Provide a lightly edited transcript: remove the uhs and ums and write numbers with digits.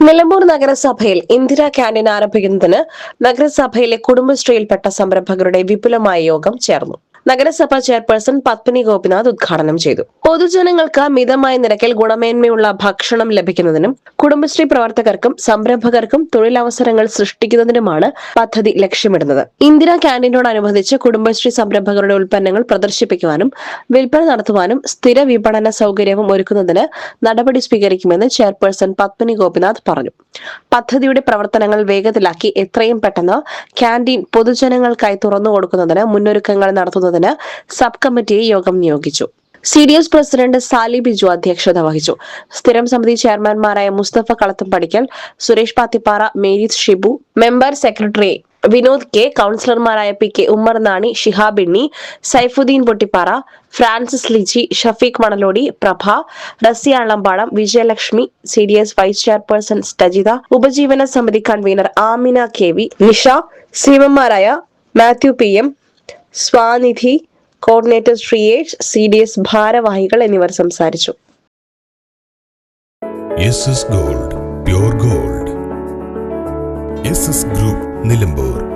നിലമ്പൂർ നഗരസഭയിൽ ഇന്ദിരാ ക്യാന്റീൻ ആരംഭിക്കുന്നതിന് നഗരസഭയിലെ കുടുംബശ്രീയിൽപ്പെട്ട സംരംഭകരുടെ വിപുലമായ യോഗം ചേർന്നു. നഗരസഭാ ചെയർപേഴ്സൺ പത്മിനി ഗോപിനാഥ് ഉദ്ഘാടനം ചെയ്തു. പൊതുജനങ്ങൾക്ക് മിതമായ നിരക്കിൽ ഗുണമേന്മയുള്ള ഭക്ഷണം ലഭിക്കുന്നതിനും കുടുംബശ്രീ പ്രവർത്തകർക്കും സംരംഭകർക്കും തൊഴിലവസരങ്ങൾ സൃഷ്ടിക്കുന്നതിനുമാണ് പദ്ധതി ലക്ഷ്യമിടുന്നത്. ഇന്ദിരാ ക്യാന്റീനോടനുബന്ധിച്ച് കുടുംബശ്രീ സംരംഭകരുടെ ഉൽപ്പന്നങ്ങൾ പ്രദർശിപ്പിക്കുവാനും വിൽപ്പന നടത്തുവാനും സ്ഥിര വിപണന സൗകര്യവും ഒരുക്കുന്നതിന് നടപടി സ്വീകരിക്കുമെന്ന് ചെയർപേഴ്സൺ പത്മിനി ഗോപിനാഥ് പറഞ്ഞു. പദ്ധതിയുടെ പ്രവർത്തനങ്ങൾ വേഗത്തിലാക്കി എത്രയും പെട്ടെന്ന് ക്യാന്റീൻ പൊതുജനങ്ങൾക്കായി തുറന്നുകൊടുക്കുന്നതിന് മുന്നൊരുക്കങ്ങൾ നടത്തുന്നതിന് സബ് കമ്മിറ്റിയെ യോഗം നിയോഗിച്ചു. CDS പ്രസിഡന്റ് സാലി ബിജു അധ്യക്ഷത വഹിച്ചു. സ്ഥിരം സമിതി ചെയർമാൻമാരായ Musthafa Kalathumpadikkal, Suresh Pathippara, Marys Shibu, member secretary Vinod K, കൌൺസിലർമാരായ PK Ummer Nani, Shihab Inni, Saifudheen Pottippara, Francis Liji, Shafeeq Manalodi, Prabha, Raziya Allampadam, Vijayalakshmi, CDS vice chairperson Sajitha, ഉപജീവന സമിതി കൺവീനർ ആമിന KV, നിഷ, സീമന്മാരായ Mathew PM, Svanidhi, coordinator Sreeyesh, CDS ഭാരവാഹികൾ എന്നിവർ സംസാരിച്ചു. Gold, pure gold. SS group Nilambur.